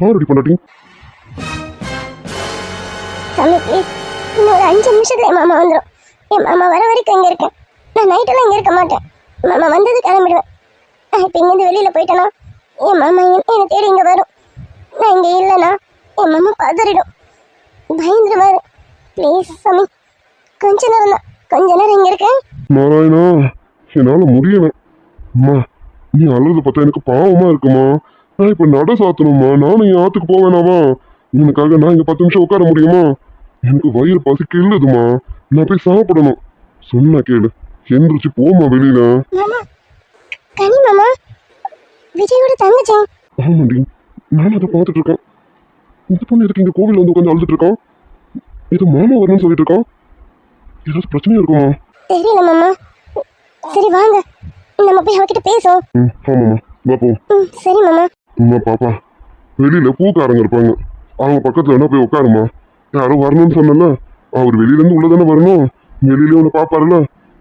பாருடி பண்ணாட்டி. சாமி ப்ளீஸ், இன்னும் ஒரு 5 நிமிஷத்துல என் மாமா வந்துடும். என் மாமா வர வரைக்கும் இங்கே இருக்கேன். நான் நைட்டெல்லாம் இங்கே இருக்க மாட்டேன். மாமா வந்தது கிளம்பிடுவேன். நான் இப்போ இங்கேருந்து வெளியில் போயிட்டேனா என் மாமா என்னை தேடி இங்கே வரும். நான் இங்கே இல்லைனா என் மாமா பதறிடும், பயந்துருவாரு. ப்ளீஸ் சாமி, கொஞ்ச நேரம் தான், கொஞ்ச நேரம் இங்கே இருக்கேன். நாராயணா, என்னால முடியல. அம்மா, நீ அழுது பார்த்தா எனக்கு பாவமா இருக்குமா. நான் இப்ப நட சாத்தணுமா? நானும் என் ஆத்துக்கு போவேனாவா? உனக்காக நான் இங்க 10 நிமிஷம் உட்கார முடியுமா? எனக்கு வயிறு பசி கிள்ளுதுமா. நான் போய் சாப்பிடணும். சொன்னா கேளு, எந்திரிச்சு போமா வெளியில. மாமா, கனி மாமா, விஜயோட தங்கச்சி. ஆமாண்டி, நானும் அதை பார்த்துட்டு இருக்கேன். இந்த பொண்ணு எதுக்கு இங்க கோவில் வந்து உட்காந்து அழுதுட்டு இருக்கான்? ஏதோ மாமா வரணும்னு சொல்லிட்டு இருக்கான். ஏதாவது பிரச்சனையா இருக்குமா? தெரியல மாமா. சரி வாங்க, நம்ம போய் அவகிட்ட பேசுவோம். ஆமாம்மா, வா போ. சரி மாமா. அம்மா பாப்பா, வெளியில பூக்காரங்க இருப்பாங்க, அவங்க பக்கத்துல என்ன போய் உட்காருமா. யாரும் வரணும்னு சொன்னல, அவர் வெளியில இருந்து உள்ளதானே வரணும். வெளியில ஒன்று பாப்பாருல,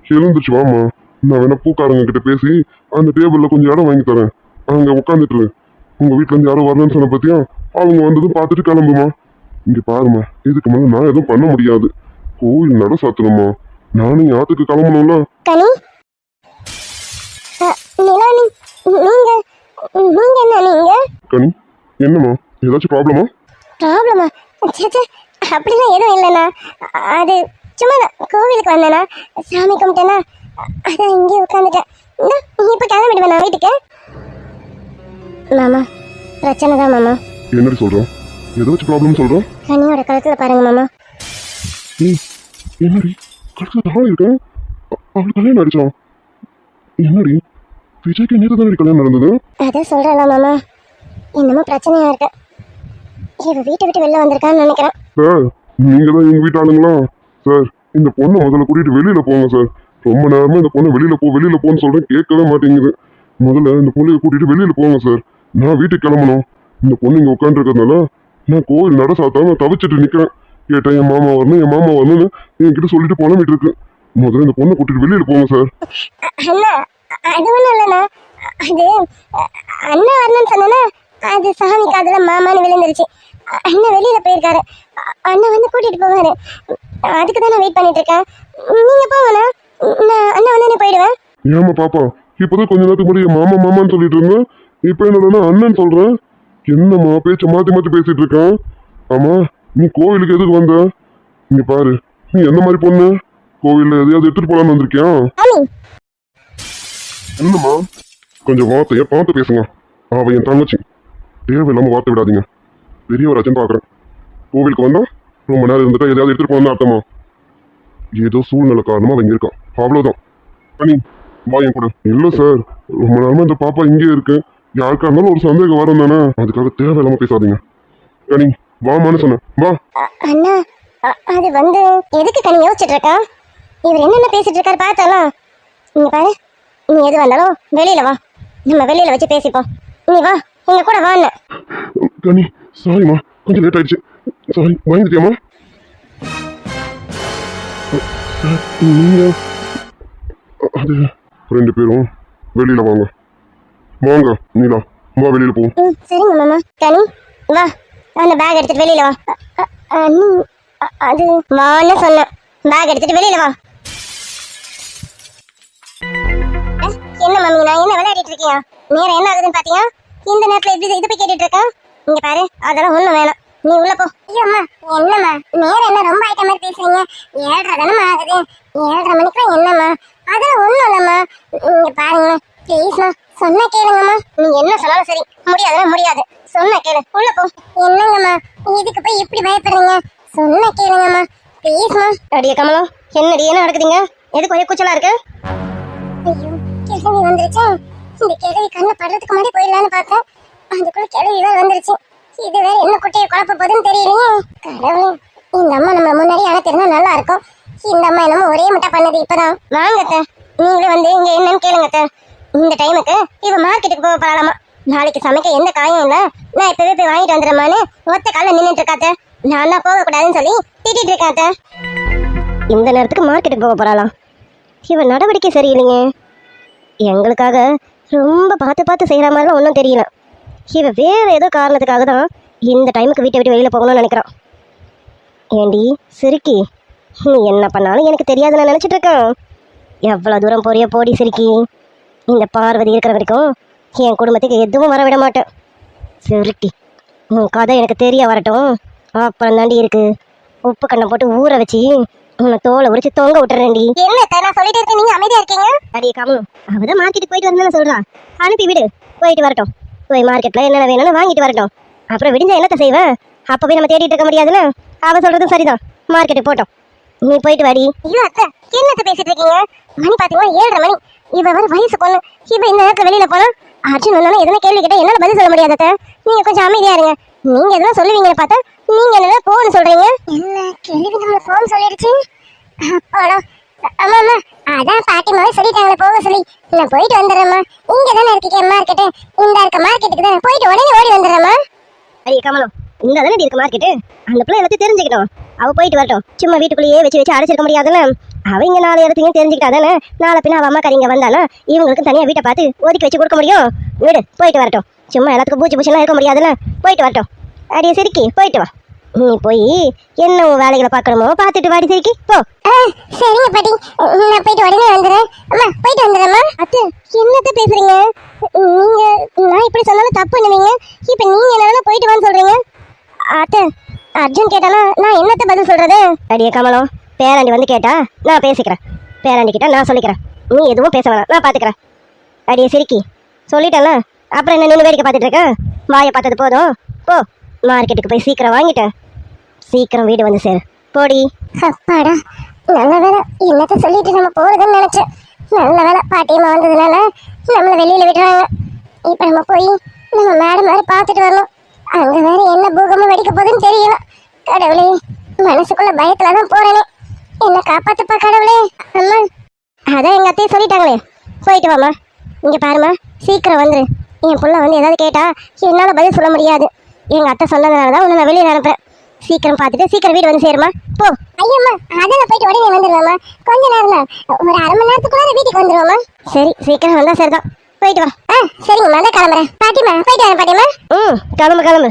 எழுந்துச்சு வாமா. நான் வேணா பூக்காரங்க கிட்ட பேசி அந்த டேபிள்ல கொஞ்சம் இடம் வாங்கி தரேன், அங்க உட்காந்துட்டு. உங்க வீட்டுல இருந்து யாரும் வரணும்னு சொன்ன பத்தியா, அவங்க வந்ததும் பார்த்துட்டு கிளம்புமா. இங்க பாருமா, இதுக்கு மேல நான் எதுவும் பண்ண முடியாது. கோவில் நட சாத்தணுமா. நானும் யாத்துக்கு கிளம்பணும்ல. கனி, நிலானி, நீங்க நீங்க என்ன நீங்க? கனி, என்னம்மா, ஏதாச்சும் ப்ராப்ளமா? ப்ராப்ளமா? சேச்சே, அப்படிலாம் எதுவும் இல்லைண்ணா. அது சும்மா தான் கோவிலுக்கு வந்தேண்ணா, சாமி கும்பிட்டேண்ணா, அதான் இங்கே உட்காந்துட்டேன். இப்போ கிளம்பிடுவேன் நான் வீட்டுக்கு. மாமா, பிரச்சனை தான் மாமா. என்னடி சொல்றோம்? ஏதாச்சும் ப்ராப்ளம் சொல்றோம்? கனியோட கழுத்துல பாருங்க மாமா. என்னடி கழுத்துல தாழ இருக்கேன்? அவளுக்கு கல்யாணம் ஆயிடுச்சா? என்னடி, விஜய்க்கு நேற்று தானே கல்யாணம் நடந்தது? அதான் சொல்றேன் மாமா, என்னமோ பிரச்சனையா இருக்கு. இவ வீட்டை விட்டு வெளில வந்திருக்கான்னு நினைக்கிறேன். சார், நீங்க தான் எங்க வீட்டு ஆளுங்களா? சார், இந்த பொண்ணை முதல்ல கூட்டிட்டு வெளியில போங்க சார். ரொம்ப நேரமா இந்த பொண்ணை வெளியில போன்னு சொல்றேன், கேட்கவே மாட்டேங்குது. முதல்ல இந்த பொண்ணைய கூட்டிட்டு வெளியில போங்க சார். நான் வீட்டுக்கு கிளம்பணும். இந்த பொண்ணு இங்க உட்காந்துருக்கிறதுனால நான் கோவில் நட சாத்தாம தவிச்சிட்டு நிக்கிறேன். கேட்டேன், என் மாமா வரணும்னு என்கிட்ட சொல்லிட்டு புலம்பிட்டு இருக்கு. முதல்ல இந்த பொண்ணை கூட்டிட்டு வெளியில போங்க சார். அண்ணா, அது ஒன்றும் இல்லைண்ணா. அது அண்ணா வரணும்னு சொன்னா அது சாமி காதுல மாமான்னு விழுந்துருச்சு. அண்ணன் வெளியில போயிருக்காரு. அண்ணன் வந்து கூட்டிட்டு போவாரு. அதுக்கு தான் நான் வெயிட் பண்ணிட்டு இருக்கேன். நீங்க போங்கண்ணா, நான் அண்ணா வந்து போயிடுவேன். ஏமா பாப்பா, இப்பதான் கொஞ்ச நேரத்துக்கு முன்னாடி என் மாமான்னு சொல்லிட்டு இருந்தேன். இப்ப என்னடா அண்ணன் சொல்றேன். என்னம்மா பேச்ச மாத்தி பேசிட்டு இருக்கான்? ஆமா, நீ கோவிலுக்கு எதுக்கு வந்த? இங்க பாரு, நீ என்ன மாதிரி பொண்ணு? கோவில்ல எதையாவது எடுத்துட்டு போலான்னு வந்திருக்கியா? என்னம்மா, கொஞ்சம் வார்த்தைய பார்த்து பேசுங்க. அவ என் தங்கச்சி, தேவையில்லாம வார்த்தை விடாதீங்க. பெரியவராச்சும் பாக்குறேன். கோவிலுக்கு வந்தா ரொம்ப நேரம் இருந்துட்டா எதையாவது எடுத்துட்டு போனா அர்த்தமா? ஏதோ சூழ்நிலை காரணமா அவங்க இருக்கான், அவ்வளவுதான். கனி, வா என் கூட. இல்ல சார், ரொம்ப நேரமா இந்த பாப்பா இங்கே இருக்கு. யாருக்கா இருந்தாலும் ஒரு சந்தேகம் வரும் தானே, அதுக்காக தேவையில்லாம பேசாதீங்க. கனி, வாமான்னு சொன்னேன், வா. அண்ணா, அது வந்து எதுக்கு கனி யோசிச்சுட்டு இருக்கா? இவர் என்னென்ன பேசிட்டு இருக்காரு பார்த்தாலும். இங்க பாரு, நீ எது வந்தாலும் வெளியில வா, நம்ம வெளியில வச்சு பேசிப்போம். நீ வா, எங்க கூட வான்னு. கனி, சாரிம்மா, கொஞ்சம் லேட் ஆயிடுச்சு. சாரி, பயந்துட்டியாமா? நீங்க அது 2 பேரும் வெளியில வாங்க. வாங்க நீலா, வா வெளியில போ. சரிங்க மாமா. கனி, வா, அந்த பேக் எடுத்துட்டு வெளியில வா. நீ அது வான்னு சொன்ன, பேக் எடுத்துட்டு வெளியில வா. என்ன மம்மி, நான் என்ன விளையாடிட்டு இருக்கேன்? நேரம் என்ன ஆகுதுன்னு பாத்தியா? இந்த நேரத்துல எப்படி இதை போய் கேட்டுட்டு இருக்கேன்? இங்க பாரு, அதெல்லாம் ஒண்ணும் வேணாம், நீ உள்ள போ. ஐயோம்மா, என்னம்மா நேரம் என்ன ரொம்ப ஆயிட்ட மாதிரி பேசுறீங்க? 7:30 தானம்மா ஆகுது. 7:30 மணிக்குலாம் என்னம்மா? அதெல்லாம் ஒண்ணும் இல்லம்மா. இங்க பாருங்கம்மா, ப்ளீஸ்மா, சொன்ன கேளுங்கம்மா. நீங்க என்ன சொன்னாலும் சரி, முடியாதுன்னா முடியாது. சொன்ன கேளு, உள்ள போ. என்னங்கம்மா, இதுக்கு போய் இப்படி பயப்படுறீங்க? சொன்ன கேளுங்கம்மா, ப்ளீஸ்மா. அடியே கமலம், என்னடி என்ன நடக்குதுங்க? எதுக்கு ஒரே கூச்சலா இருக்கு? ஐயோ, கிழவி வந்துருச்சு. இந்த கிழவி கண்ணை படுறதுக்கு முன்னாடி போயிடலான்னு பார்த்தேன். அதுக்குள்ள கிழவி வேற வந்துருச்சு. இது வேற என்ன குட்டையை குழப்ப போதுன்னு தெரியலையே. கடவுளே, இந்த அம்மா நம்ம முன்னாடி அழைத்திருந்தா நல்லா இருக்கும். இந்த அம்மா என்னமோ ஒரே முட்டை பண்ணது இப்பதான். வாங்கத்த, நீங்களே வந்து இங்க என்னன்னு கேளுங்கத்த. இந்த டைமுக்கு இவ மார்க்கெட்டுக்கு போக போகலாமா? நாளைக்கு சமைக்க எந்த காயும் இல்ல, நான் இப்பவே போய் வாங்கிட்டு வந்துடுறமான்னு ஒத்த கால நின்றுட்டு இருக்காத்த. நான் தான் போகக்கூடாதுன்னு சொல்லி திட்டிட்டு இருக்காத்த. இந்த நேரத்துக்கு மார்க்கெட்டுக்கு போக போறாளாம். இவன் நடவடிக்கை சரியில்லைங்க. எங்களுக்காக ரொம்ப பார்த்து செய்கிற மாதிரிலாம் ஒன்றும் தெரியல. இவ வேற ஏதோ காரணத்துக்காக தான் இந்த டைமுக்கு வீட்டை விட்டு வெளியில போகணும்னு நினைக்கிறான். ஏண்டி சிரிக்கி, நீ என்ன பண்ணாலும் எனக்கு தெரியாது நான் நினைச்சிட்டு இருக்கேன். எவ்வளவு தூரம் போறியோ போடி சிரிக்கி. இந்த பார்வதி இருக்கிற வரைக்கும் என் குடும்பத்துக்கு எதுவும் வர விட மாட்டேன். சிரிக்கி, உன் கதை எனக்கு தெரிய வரட்டும். அப்புறம் தாண்டி இருக்கு. உப்பு கண்ணை போட்டு ஊற வச்சு உன்னை தோலை உரிச்சு தொங்க விட்டுறேன்டி. என்ன நான் சொல்லிட்டு இருக்கேன், நீங்க அமைதியா இருக்கீங்க. அடி கம்மு, அவதான் மார்க்கெட்டுக்கு போயிட்டு வரணும்னு சொல்றான். அனுப்பி விடு, போயிட்டு வரட்டும். போய் மார்க்கெட்ல என்னென்ன வேணும்னு வாங்கிட்டு வரட்டும். அப்புறம் விடிஞ்சா என்னத்த செய்வேன்? அப்ப போய் நம்ம தேடிட்டு இருக்க முடியாதுன்னு அவ சொல்றதும் சரிதான். மார்க்கெட்டுக்கு போட்டோம், நீ போயிட்டு வாடி. ஐயோ அத்தை, என்னத்த பேசிட்டு இருக்கீங்க? மணி பாத்தீங்கன்னா 7:30 மணி. இவ வர வயசு பொண்ணு. இவ இந்த நேரத்துல வெளியில போனா அர்ஜுன் வந்தாலும் எதனா கேள்வி கேட்டா என்னால பதில் சொல்ல முடியாது அத்தை. நீங்க கொஞ்சம் அமைதியா இருங்க. நீங்க எதனா சொல்லுவீங்கன்னு பார்த்தா நீங்க என்ன போன்னு சொல்றீங்க. என்ன கேள்வி நம்ம போன் சொல்லிடுச்சு. அப்பாடா. ஆமா ஆமா, அதான் பாட்டிமாவே சொல்லிட்டாங்களே போக சொல்லி. நான் போயிட்டு வந்துடுறேம்மா. இங்க தானே இருக்கீங்க மார்க்கெட்டு. இந்த இருக்க மார்க்கெட்டுக்கு தான் போயிட்டு உடனே ஓடி வந்துடுறேம்மா. அரிய கமலம், இங்க தானே இருக்க மார்க்கெட்டு. அந்த பிள்ளை எல்லாத்தையும் தெரிஞ்சுக்கிட்டோம். அவ போயிட்டு வரட்டும். சும்மா வீட்டுக்குள்ளேயே வச்சு அடைச்சிருக்க முடியாதுன்னு அவ இங்க 4 இடத்தையும் தெரிஞ்சுக்கிட்டா தானே நாளை பின்ன அவ அம்மா கறிங்க வந்தானா இவங்களுக்கு தனியா வீட்டை பார்த்து ஒதுக்கி வச்சு கொடுக்க முடியும். வீடு போயிட்டு வரட்டும். சும்மா எல்லாத்துக்கும் பூச்சிலாம் இருக்க முடியாதுன்னு போயிட்டு வரட்டும். அடியே சிரிக்கி, போயிட்டு வா. நீ போய் என்ன வேலைகளை பார்க்கணுமோ பார்த்துட்டு வாடி சிரிக்கி போ. சரிங்க பாட்டி, நான் போயிட்டு உடனே வந்துடுறேன். அம்மா போயிட்டு வந்துடுறேம்மா. அத்தை, என்னத்த பேசுறீங்க நீங்க? நான் இப்படி சொன்னாலும் தப்பு பண்ணுவீங்க. இப்ப நீங்க என்ன போயிட்டு வான்னு சொல்றீங்க? அத்தை, அர்ஜுன் கேட்டானா நான் என்னத்த பதில் சொல்றது? அடியே கமலம், பேராண்டி வந்து கேட்டா நான் பேசிக்கிறேன். பேராண்டி கிட்ட நான் சொல்லிக்கிறேன். நீ எதுவும் பேச வேணாம், நான் பாத்துக்கிறேன். அடியே சிரிக்கி, சொல்லிட்டேன்ல, அப்புறம் என்ன நின்று வேடிக்கை பார்த்துட்டு இருக்கேன்? வாயை பார்த்தது போதும், போ. மார்க்கெட்டுக்கு போய் சீக்கிரம் வாங்கிட்டேன். சீக்கிரம் வீடு வந்து சேரு, போடி. அப்பாடா, நல்ல வேலை என்னத்த சொல்லிட்டு நம்ம போறதுன்னு நினைச்சேன். நல்ல வேலை பாட்டியம்மா வந்ததுனால நம்மளை வெளியில விடுறாங்க. இப்ப நம்ம போய் நம்ம மேடம் வேற பார்த்துட்டு வரணும். அங்க வேற என்ன பூகமும் வெடிக்க போகுதுன்னு தெரியல. கடவுளே, மனசுக்குள்ள பயத்துலதான் போறேனே. என்ன காப்பாத்துப்பா கடவுளே. அம்மா, அதான் எங்க அத்தையும் சொல்லிட்டாங்களே, போயிட்டு வாமா. இங்க பாருமா, சீக்கிரம் வந்துரு. என் புள்ள வந்து ஏதாவது கேட்டா என்னால பதில் சொல்ல முடியாது. எங்க அத்தை சொன்னதுனாலதான் உன்னை நான் வெளியில அனுப்புறேன். சீக்கிரம் பார்த்துட்டு சீக்கிரம் வீடு வந்து சேருமா, போ. ஐயம்மா, அதெல்லாம் போயிட்டு உடனே வந்துடுவாமா. கொஞ்ச நேரம் தான், ஒரு 1/2 மணி நேரத்துக்குள்ள வீட்டுக்கு வந்துருவாமா. சரி, சீக்கிரம் வந்தா சரிதான். போயிட்டு வா. சரிங்கம்மா, தான் கிளம்புறேன். பாட்டிமா போயிட்டு வரேன். பாட்டிமா கிளம்பு கிளம்பு.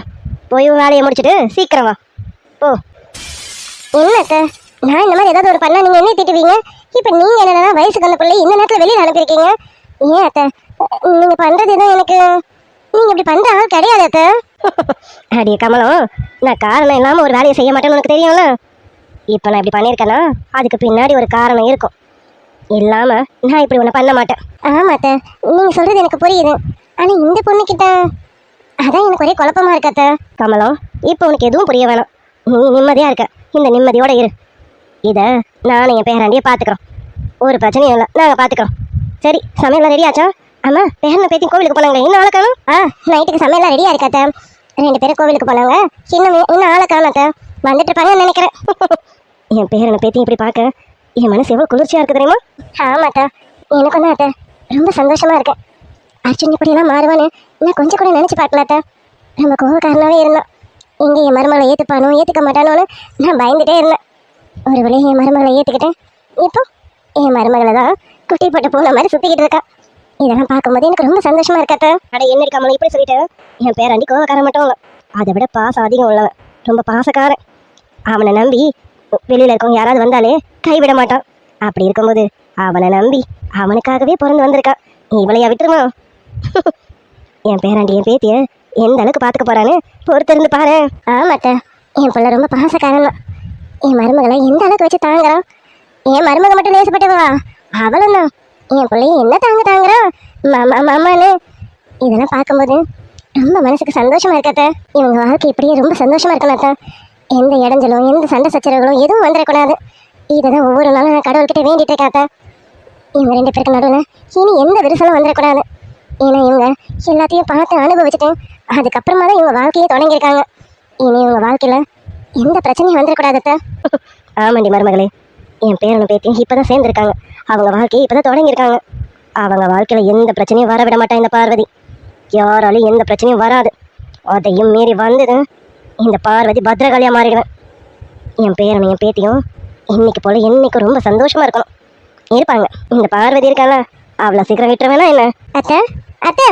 போய் வேலையை முடிச்சுட்டு சீக்கிரம் வா, போ. என்ன அத்தை, நான் இந்த மாதிரி ஏதாவது ஒரு பண்ணா நீங்க என்ன திட்டுவீங்க? இப்ப நீங்க என்னன்னா வயசுக்கு வந்த பிள்ளை இந்த நேரத்துல வெளியில அனுப்பியிருக்கீங்க. ஏன் அத்தை, நீங்க பண்றது தான் எனக்கு, நீங்க இப்படி பண்ற ஆள் கிடையாது அத்தை. அடியே கமலம், நான் காரணம் இல்லாம ஒரு வேலையை செய்ய மாட்டேன்னு உனக்கு தெரியும்ல. இப்ப நான் இப்படி பண்ணியிருக்கேன்னா அதுக்கு பின்னாடி ஒரு காரணம் இருக்கும். இல்லாம நான் இப்படி ஒண்ணு பண்ண மாட்டேன். ஆமா அத்தை, நீங்க சொல்றது எனக்கு புரியுது. ஆனா இந்த பொண்ணு கிட்ட அதான் எனக்கு ஒரே குழப்பமா இருக்கு அத்தை. கமலம், இப்ப உனக்கு எதுவும் புரிய வேணாம். நீ நிம்மதியா இருக்க, இந்த நிம்மதியோட இரு. இத நானும் என் பேராண்டியை பாத்துக்கிறோம். ஒரு பிரச்சனையும் இல்லை, நாங்க பாத்துக்கிறோம். சரி, சமையல்லாம் ரெடி ஆச்சா? ஆமா, பேரனை பேத்தி கோவிலுக்கு போனாங்களே, இன்னும் ஆளை காணும். நைட்டுக்கு சமையல்லாம் ரெடியா இருக்காத்த. 2 பேரும் கோவிலுக்கு போனாங்க, இன்னும் ஆளை காணாத்த. வந்துட்டு இருப்பாங்கன்னு நினைக்கிறேன். என் பேரனை பேத்தி இப்படி பார்க்க என் மனசு எவ்வளவு குளிர்ச்சியா இருக்கு தெரியுமா? ஆமாட்டா, எனக்கு தான் அத்தை ரொம்ப சந்தோஷமா இருக்கேன். அர்ஜுன் இப்படியெல்லாம் மாறுவான்னு நான் கொஞ்சம் கூட நினைச்சு பார்க்கலாத்த. ரொம்ப கோவக்காரனாவே இருந்தேன். எங்க என் மருமகளை ஏத்துப்பானோ ஏத்துக்க மாட்டானோன்னு நான் பயந்துட்டே இருந்தேன். ஒரு வழியை என் மருமகளை ஏத்துக்கிட்டேன். இப்போ என் மருமகளை தான் குட்டி போட்டு போன மாதிரி சுத்திக்கிட்டு இருக்கா. இதெல்லாம் பார்க்கும்போது எனக்கு ரொம்ப சந்தோஷமா இருக்காத்த. அட என்ன இருக்காமல இப்படி சொல்லிட்டேன். என் பேராண்டி கோவக்காரன் மட்டும் இல்லை, அதை விட பாசம் அதிகம் உள்ளவன், ரொம்ப பாசக்காரன். அவனை நம்பி வெளியில இருக்கவங்க யாராவது வந்தாலே கைவிட மாட்டான். அப்படி இருக்கும்போது அவனை நம்பி அவனுக்காகவே பிறந்து வந்திருக்கான். இவளையா விட்டுருமா? என் பேராண்டி என் பேத்திய எந்த அளவுக்கு பார்த்துக்க போறான்னு பொறுத்திருந்து பாரு. ஆமாட்ட, என் பிள்ளை ரொம்ப பாசக்காரன் தான். என் மருமகளை எந்த அளவுக்கு வச்சு தாங்குறான். என் மருமக மட்டும் நேசப்பட்டவா, அவளும் தான் என் பிள்ளைய என்ன தாங்குறான் மாமா மாமான்னு. இதெல்லாம் பார்க்கும்போது ரொம்ப மனசுக்கு சந்தோஷமா இருக்காத்த. இவங்க வாழ்க்கை இப்படியே ரொம்ப சந்தோஷமா இருக்கலாத்த. எந்த இடைஞ்சலும் எந்த சண்டை சச்சரவுகளும் எதுவும் வந்துடக்கூடாது. இதைதான் ஒவ்வொரு நாளும் நான் கடவுள்கிட்ட வேண்டிட்டு இருக்காத்த. இவங்க 2 பேருக்கு நடுவில் இனி எந்த விரிசலும் வந்துடக்கூடாது. ஏன்னா இவங்க எல்லாத்தையும் பார்த்து அனுபவிச்சுட்டு அதுக்கப்புறமா தான் இவங்க வாழ்க்கையை தொடங்கியிருக்காங்க. இனி இவங்க வாழ்க்கையில எந்த பிரச்சனையும் வந்துடக்கூடாதத்த. ஆமாண்டி மருமகளே, என் பேரனை பேத்தியும் இப்பதான் சேர்ந்துருக்காங்க. அவங்க வாழ்க்கையை இப்பதான் தொடங்கியிருக்காங்க. அவங்க வாழ்க்கையில எந்த பிரச்சனையும் வர விட மாட்டா இந்த பார்வதி. யாராலையும் எந்த பிரச்சனையும் வராது. அதையும் மீறி வந்தது இந்த பார்வதி பத்ரகாளியா மாறிடுவேன். என் பேரனை என் பேத்தியும் இன்னைக்கு போல என்னைக்கு ரொம்ப சந்தோஷமா இருக்கணும் இருப்பாங்க. இந்த பார்வதி இருக்கால, அவ்வளோ சீக்கிரம் விட்டுருவேனா என்ன? அத்தை அத்தை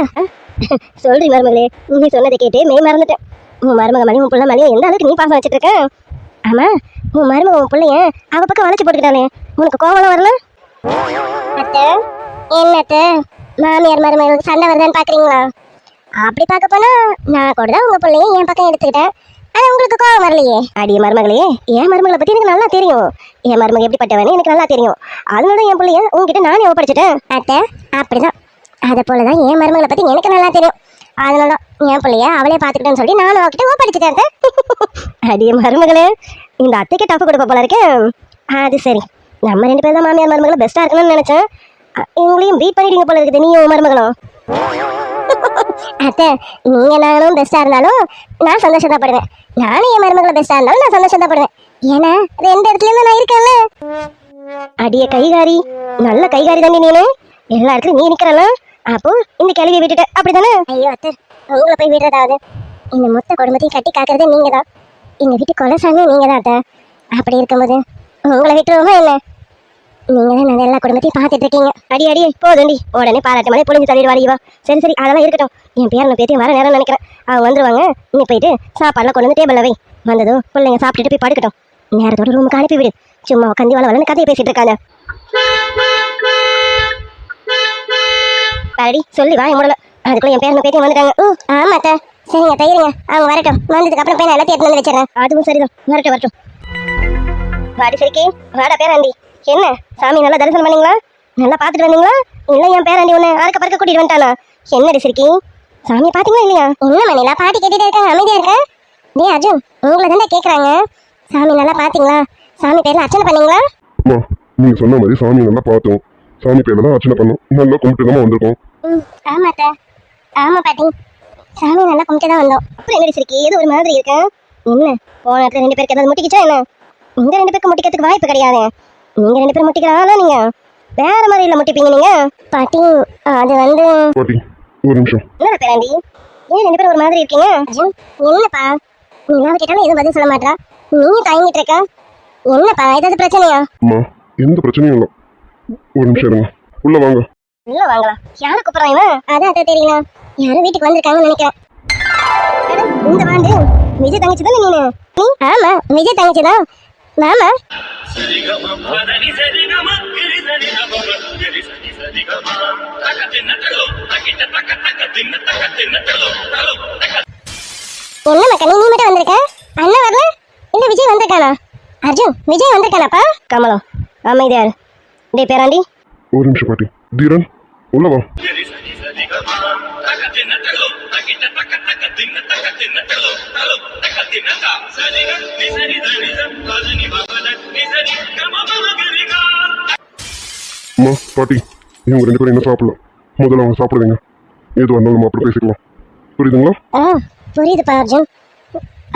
சொல்றி மருமகளே, நீ சொன்னதை கேட்டு மெய் மறந்துட்டேன். உன் மருமக மேலேயும் உன் பிள்ளை மேலேயும் எந்த அளவுக்கு நீ பாசம் வச்சுட்டு இருக்க? ஆமா, உன் மருமக உன் பிள்ளைய அவ பக்கம் வளைச்சு போட்டுக்கிட்டானே, உனக்கு கோவம் வரல? அத்தை, என்னத்த மாமியார் மருமகளுக்கு சண்டை வருதான்னு பாக்குறீங்களா? அப்படி பார்க்க போனா நான் கூட தான் உங்க பிள்ளைய என் பக்கம் எடுத்துக்கிட்டேன். ஆனா உங்களுக்கு கோவம் வரலையே. அடிய மருமகளே, என் மருமகளை பத்தி எனக்கு நல்லா தெரியும். என் மருமக எப்படிப்பட்டவனே எனக்கு நல்லா தெரியும். அதனால என் பிள்ளைய உங்ககிட்ட நானே ஒப்படைச்சிட்டேன். அத்தை, அப்படிதான். அதை போலதான் என் மருமகளை பத்தி எனக்கு நல்லா தெரியும். அதனால என் பிள்ளைய அவளே பாத்துக்கிட்டேன்னு சொல்லி நானும் அவகிட்ட ஒப்படைச்சிட்டேன். அடிய மருமகளே, இந்த அத்தைக்கு டஃப் கொடுப்ப போல இருக்கேன். அது சரி, நம்ம 2 பேரும் தான் மாமியார் மருமகளை பெஸ்டா இருக்கணும்னு நினைச்சேன். எங்களையும் பீட் பண்ணிட்டீங்க போல இருக்குது நீயும் மருமகளும். அத்தை, நீங்க நானும் பெஸ்டா இருந்தாலும் நான் சந்தோஷம் தான் படுவேன். நானும் என் மருமகளை பெஸ்டா இருந்தாலும் நான் சந்தோஷம் தான் படுவேன். ஏன்னா 2 இடத்துல இருந்து நான் இருக்கேன்ல. அடிய கைகாரி, நல்ல கைகாரி தாண்டி நீனு. எல்லா இடத்துலயும் நீ நிக்கிறல, அப்போ இந்த கேள்வியை விட்டுட்ட அப்படிதானே? ஐயோ அத்தை, உங்களை போய் விடுறதாவது? இந்த மொத்த குடும்பத்தையும் கட்டி காக்குறதே நீங்க தான். எங்க வீட்டு கொலசாமி நீங்க தான் அத்தை. அப்படி இருக்கும்போது உங்களை விட்டுருவோமா என்ன? நீங்க தான் நான் எல்லா குடும்பத்தையும் பார்த்துட்டு இருக்கீங்க. அடி அடி போதுண்டி, உடனே பாராட்டு மழை பொழிஞ்சு தள்ளிடுவாரு இவா. சரி சரி, அதெல்லாம் இருக்கட்டும். என் பேரனை பேத்தியும் வர நேரம் நினைக்கிறேன். அவங்க வந்துருவாங்க. நீ போயிட்டு சாப்பாடுலாம் கொண்டு வந்து டேபிள்ல வை. வந்ததும் பிள்ளைங்க சாப்பிட்டுட்டு போய் படுக்கட்டும். நேரத்தோட ரூமுக்கு அனுப்பி விடு. சும்மா உட்காந்து வளன்னு கதையை பேசிட்டு இருக்காங்க. பாரடி சொல்லி வா முதல்ல. அதுக்குள்ள என் பேரனை பேத்தியும் வந்துட்டாங்க. ஆமா அத்தை. சரிங்க தைரிங்க, அவங்க வரட்டும். வந்ததுக்கு அப்புறம் பேரை எல்லாத்தையும் எடுத்து வந்து வச்சிடறேன். அதுவும் சரிதான், வரட்டும் வரட்டும். வாடி சரிக்கி, வாடா பேராண்டி. என்ன சாமி, நல்லா தரிசனம் பண்ணீங்களா? நல்லா பார்த்துட்டு வந்தீங்களா? இல்லை என் பேராண்டி ஒன்று அறக்க பறக்க கூட்டிட்டு வந்துட்டானா? என்னடி சிரிக்கி, சாமியை பார்த்தீங்களா இல்லையா? என்ன மணிலா பாட்டி கேட்டுட்டே இருக்காங்க, அமைதியா இருக்க? டே அர்ஜுன், உங்களை தானே கேட்குறாங்க. சாமி நல்லா பார்த்தீங்களா? சாமி பேரில் அர்ச்சனை பண்ணீங்களா? நீங்க சொன்ன மாதிரி சாமி நல்லா பார்த்தோம். சாமி பேர்ல தான் அர்ச்சனை பண்ணோம். நல்லா கும்பிட்டு தான் வந்திருக்கோம். ஆமாட்ட, ஆமா பாட்டி, சாமி நல்லா கும்பிட்டு தான் வந்தோம். அப்புறம் என்னடி சிரிக்கி, ஏதோ ஒரு மாதிரி இருக்கா? என்ன போன இடத்துல 2 பேருக்கு ஏதாவது முட்டிக்கிச்சா என்ன? இந்த 2 பேருக்கு முட்டிக்கிறதுக்கு வாய்ப்பு கிடையாது. நீங்க 2 பேரும் முட்டிக்கிறாங்களா? நீங்க வேற மாதிரி இல்ல முட்டிப்பீங்க நீங்க. பாட்டி அது வந்து பாட்டி ஒரு நிமிஷம். என்ன பேராண்டி, ஏன் 2 பேரும் ஒரு மாதிரி இருக்கீங்க? என்னப்பா, நீ என்ன கேட்டாலும் எதுவும் பதில் சொல்ல மாட்டா. நீங்க தயங்கிட்டு இருக்க. என்னப்பா, ஏதாவது பிரச்சனையா? அம்மா, எந்த பிரச்சனையும் இல்லை. ஒரு நிமிஷம் இருங்க, உள்ள வாங்க. உள்ள வாங்களா? யாரை கூப்பிடுறாங்க? அதான் அத்தை தெரியல, யாரும் வீட்டுக்கு வந்திருக்காங்கன்னு நினைக்கிறேன். இந்த வாண்டு விஜய் தங்கச்சி தானே நீனு? ஆமா, விஜய் தங்கச்சி தான். மாமா என்ன மக்கா, நீ மட்டும் வந்திருக்க? அண்ணா வரல? இல்ல விஜய் வந்திருக்கானா? அர்ஜுன், விஜய் வந்திருக்கானாப்பா? கமலம் அமைதியாரு. டே பேராண்டி, ஒரு நிமிஷம் பாட்டி. தீரன் உள்ள வா. அம்மா பாட்டி, இவங்க 2 பேரும் என்ன சாப்பிடல. முதல்ல அவங்க சாப்பிடுவீங்க. எது வந்தாலும் நம்ம அப்புறம் பேசிக்கலாம். புரியுதுங்களா? புரியுதுப்பா அர்ஜுன்.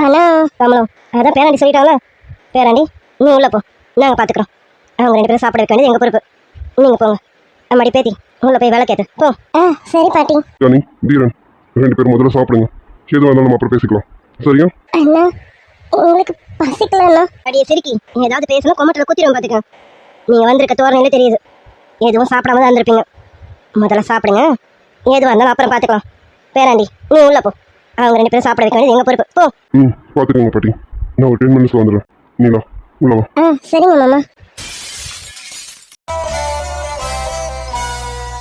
ஆனா கமலம், அதான் பேராண்டி சொல்லிட்டாங்களா? பேராண்டி நீ உள்ள போ, நாங்க பாத்துக்கிறோம். அவங்க 2 பேரும் சாப்பிட வைக்க வேண்டியது எங்க பொறுப்பு. நீங்க போங்க. அம்மாடி பேத்தி உள்ள போய் வேலை கேட்டு போ. சரி பாட்டி. ஜானி, தீரன் 2 பேரும் முதல்ல சாப்பிடுங்க. எது வந்தாலும் நம்ம அப்புறம் பேசிக்கலாம். சரியா? அண்ணா உங்களுக்கு பசிக்கலண்ணா? அடியே சிரிக்கி, நீ ஏதாவது பேசணும் கொமட்டில் குத்திடும் பார்த்துக்க. நீங்கள் வந்திருக்க தோரணையிலே தெரியுது, எதுவும் சாப்பிடாம தான் இருந்திருப்பீங்க. முதல்ல சாப்பிடுங்க, எதுவாக இருந்தாலும் அப்புறம் பார்த்துக்கலாம். பேராண்டி நீ உள்ள போ, அவங்க 2 பேரும் சாப்பிட வைக்க வேண்டியது எங்கள் பொறுப்பு. போ. பார்த்துக்கோங்க பாட்டி, நான் ஒரு 10 மினிட்ஸ் வந்துடுறேன். நீலா உள்ள வா. சரிங்க மாமா.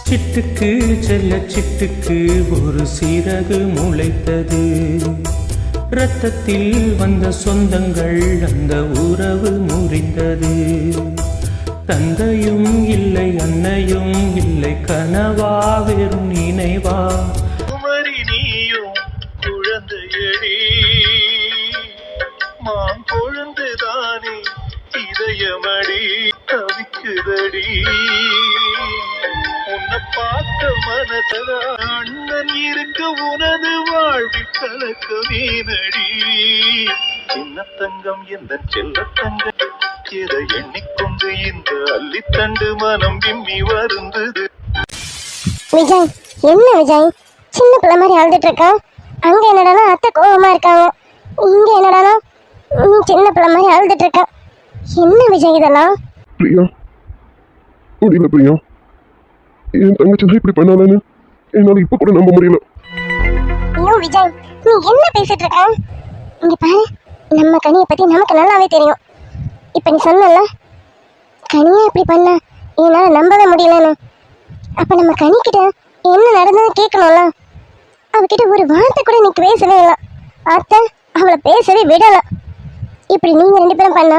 சிட்டுக்கு செல்ல சிட்டுக்கு ஒரு சிறகு முளைத்தது. இரத்தத்தில் வந்த சொந்தங்கள் அந்த உறவு முறிந்தது. தந்தையும் இல்லை அன்னையும் இல்லை, கனவா வெறும் நினைவா. குமரி நீயும் குழந்தையடி, மான் கொழுந்துதானே இதயமடி தவிக்குதடி. உன்னை பார்த்த மனதா அண்ணன் இருக்க உனது வாழ்வில் கலக்க வீணடி. சின்ன தங்கம் எந்த செல்ல தங்கம், எதை எண்ணிக்கொண்டு இந்த அள்ளித்தண்டு மனம் விம்மி வருந்தது. விஜய், என்ன விஜய் சின்ன பிள்ளை மாதிரி அழுதுட்டு இருக்கா? அங்க என்னடானா அத்தை கோவமா இருக்காங்க, இங்க என்னடானா சின்ன பிள்ளை மாதிரி அழுதுட்டு இருக்கா. என்ன விஜய் இதெல்லாம்? பிரியா, முடியல பிரியா, என் தங்கச்சி இப்படி பண்ணாலன்னு என்னால இப்ப கூட நம்ப முடியல. ஐயோ விஜய், நீ என்ன பேசிட்டு இருக்க? இங்க பாரு, நம்ம கனியை பத்தி நமக்கு நல்லாவே தெரியும். இப்ப நீ சொன்னல கனியா இப்படி பண்ண என்னால நம்பவே முடியலன்னு. அப்ப நம்ம கனிக்கிட்ட என்ன நடந்தது கேட்கணும்ல. அவகிட்ட ஒரு வார்த்தை கூட நீ பேசவே இல்லை. அத்தை அவளை பேசவே விடல. இப்படி நீங்க 2 பேரும் பண்ணா